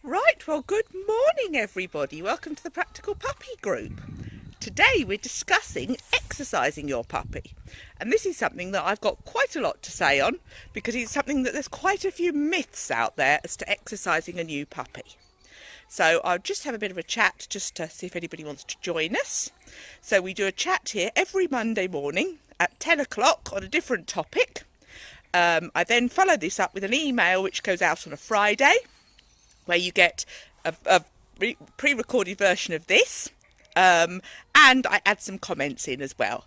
Right, well, good morning, everybody. Welcome to the Practical Puppy Group. Today we're discussing exercising your puppy. And this is something that I've got quite a lot to say on because it's something that there's quite a few myths out there as to exercising a new puppy. So I'll just have a bit of a chat just to see if anybody wants to join us. So we do a chat here every Monday morning at 10 o'clock on a different topic. I then follow this up with an email which goes out on a Friday, where you get a pre-recorded version of this, and I add some comments in as well.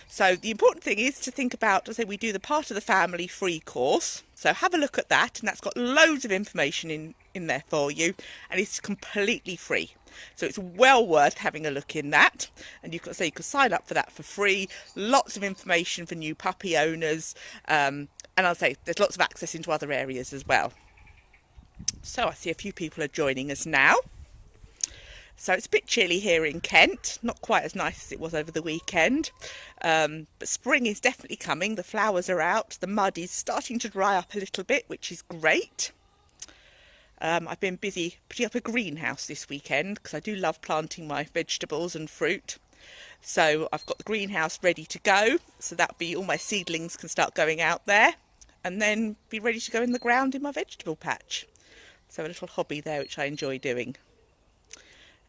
So the important thing is to think about, as I say, we do the Part of the Family free course. So have a look at that, and that's got loads of information in there for you, and it's completely free. So it's well worth having a look in that, and you can sign up for that for free. Lots of information for new puppy owners, and I'll say there's lots of access into other areas as well. So I see a few people are joining us now. So it's a bit chilly here in Kent, not quite as nice as it was over the weekend, but spring is definitely coming. The flowers are out, the mud is starting to dry up a little bit, which is great. I've been busy putting up a greenhouse this weekend because I do love planting my vegetables and fruit. So I've got the greenhouse ready to go, so that'll be all my seedlings can start going out there and then be ready to go in the ground in my vegetable patch. So a little hobby there which I enjoy doing.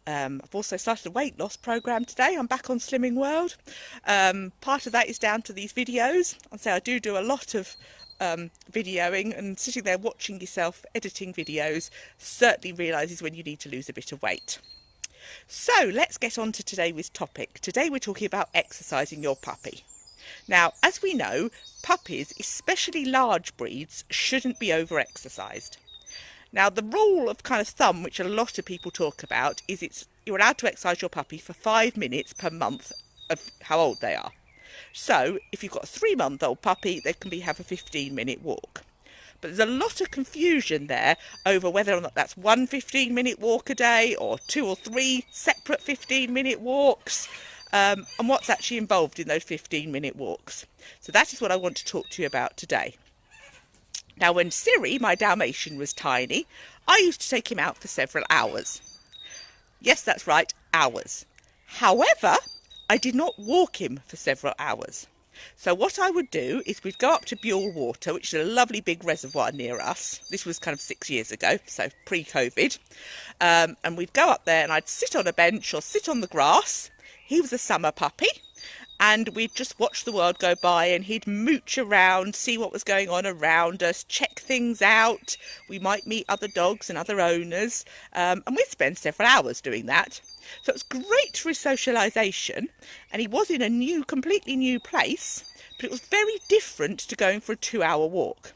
I've also started a weight loss program today. I'm back on Slimming World. Part of that is down to these videos. I do a lot of videoing, and sitting there watching yourself editing videos certainly realises when you need to lose a bit of weight. So let's get on to today's topic. Today we're talking about exercising your puppy. Now, as we know, puppies, especially large breeds, shouldn't be over-exercised. Now, the rule of kind of thumb, which a lot of people talk about, is you're allowed to exercise your puppy for 5 minutes per month of how old they are. So, if you've got a 3-month-old puppy, they can have a 15-minute walk. But there's a lot of confusion there over whether or not that's one 15-minute walk a day or 2 or 3 separate 15-minute walks, and what's actually involved in those 15-minute walks. So that is what I want to talk to you about today. Now, when Siri, my Dalmatian, was tiny, I used to take him out for several hours. Yes, that's right, hours. However, I did not walk him for several hours. So what I would do is we'd go up to Buell Water, which is a lovely big reservoir near us. This was kind of 6 years ago, so pre-COVID. And we'd go up there and I'd sit on a bench or sit on the grass. He was a summer puppy. And we'd just watch the world go by, and he'd mooch around, see what was going on around us, check things out. We might meet other dogs and other owners, and we'd spend several hours doing that. So it was great for his socialisation, and he was in a completely new place, but it was very different to going for a 2-hour walk.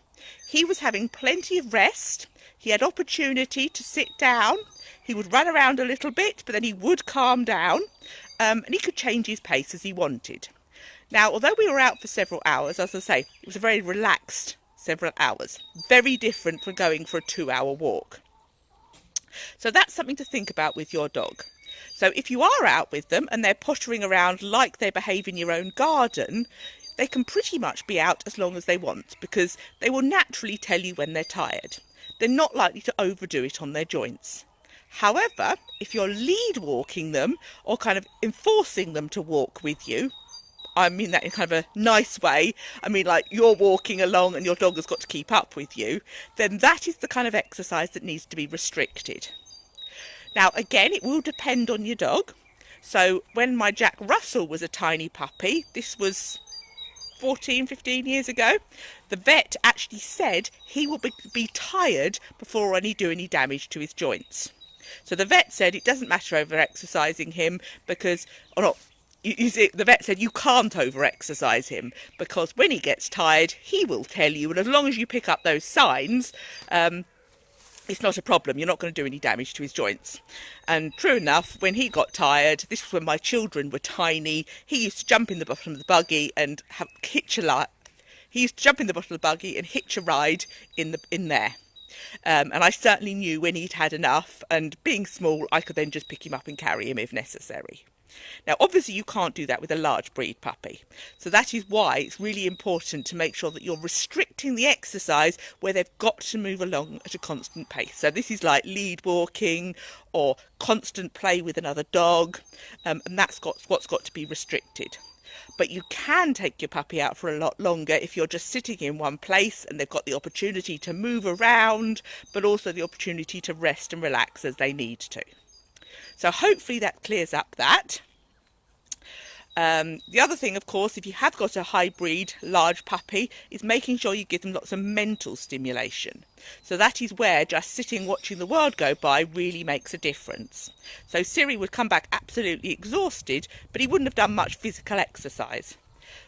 He was having plenty of rest. He had opportunity to sit down. He would run around a little bit, but then he would calm down. And he could change his pace as he wanted. Now, although we were out for several hours, as I say, it was a very relaxed several hours. Very different from going for a 2-hour walk. So that's something to think about with your dog. So if you are out with them and they're pottering around like they behave in your own garden, they can pretty much be out as long as they want because they will naturally tell you when they're tired. They're not likely to overdo it on their joints. However, if you're lead walking them or kind of enforcing them to walk with you, I mean that in kind of a nice way, I mean like you're walking along and your dog has got to keep up with you, then that is the kind of exercise that needs to be restricted. Now, again, it will depend on your dog. So when my Jack Russell was a tiny puppy, this was 14, 15 years ago, the vet actually said he will be tired before do any damage to his joints. So the vet said it doesn't matter over-exercising him because, the vet said you can't over-exercise him because when he gets tired, he will tell you, and as long as you pick up those signs, it's not a problem. You're not going to do any damage to his joints. And true enough, when he got tired, this was when my children were tiny, he used to jump in the bottom of the buggy and hitch a ride in there. And I certainly knew when he'd had enough, and being small, I could then just pick him up and carry him if necessary. Now, obviously, you can't do that with a large breed puppy. So that is why it's really important to make sure that you're restricting the exercise where they've got to move along at a constant pace. So this is like lead walking or constant play with another dog, and that's what's got to be restricted. But you can take your puppy out for a lot longer if you're just sitting in one place and they've got the opportunity to move around, but also the opportunity to rest and relax as they need to. So hopefully that clears up that. The other thing, of course, if you have got a hybrid large puppy, is making sure you give them lots of mental stimulation. So that is where just sitting watching the world go by really makes a difference. So Siri would come back absolutely exhausted, but he wouldn't have done much physical exercise.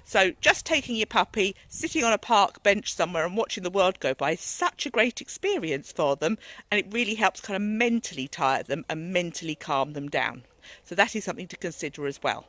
So just taking your puppy, sitting on a park bench somewhere and watching the world go by is such a great experience for them, and it really helps kind of mentally tire them and mentally calm them down. So that is something to consider as well.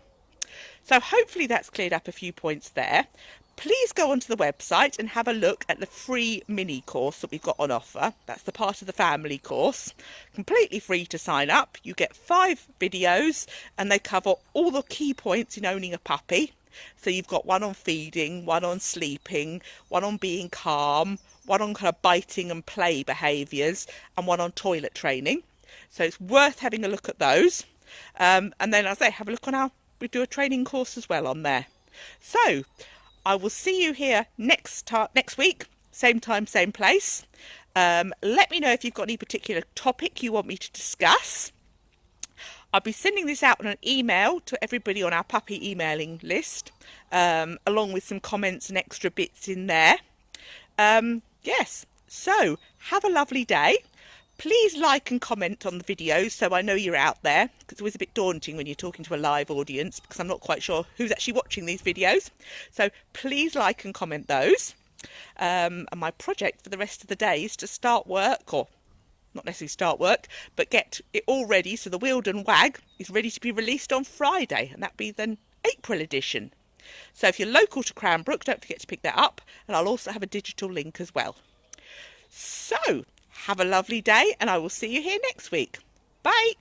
So hopefully that's cleared up a few points there. Please go onto the website and have a look at the free mini course that we've got on offer. That's the part of the family course. Completely free to sign up. You get 5 videos and they cover all the key points in owning a puppy. So you've got one on feeding, one on sleeping, one on being calm, one on kind of biting and play behaviours, and one on toilet training. So it's worth having a look at those. And then, as I say, have a look on we do a training course as well on there. So I will see you here next week, same time, same place. Let me know if you've got any particular topic you want me to discuss. I'll be sending this out on an email to everybody on our puppy emailing list, along with some comments and extra bits in there. Yes, so have a lovely day. Please like and comment on the videos so I know you're out there, because it's always a bit daunting when you're talking to a live audience because I'm not quite sure who's actually watching these videos. So please like and comment those. And my project for the rest of the day is to start work, or not necessarily start work, but get it all ready so the Wealden Wag is ready to be released on Friday, and that'll be the April edition. So if you're local to Cranbrook, don't forget to pick that up, and I'll also have a digital link as well. So have a lovely day, and I will see you here next week. Bye.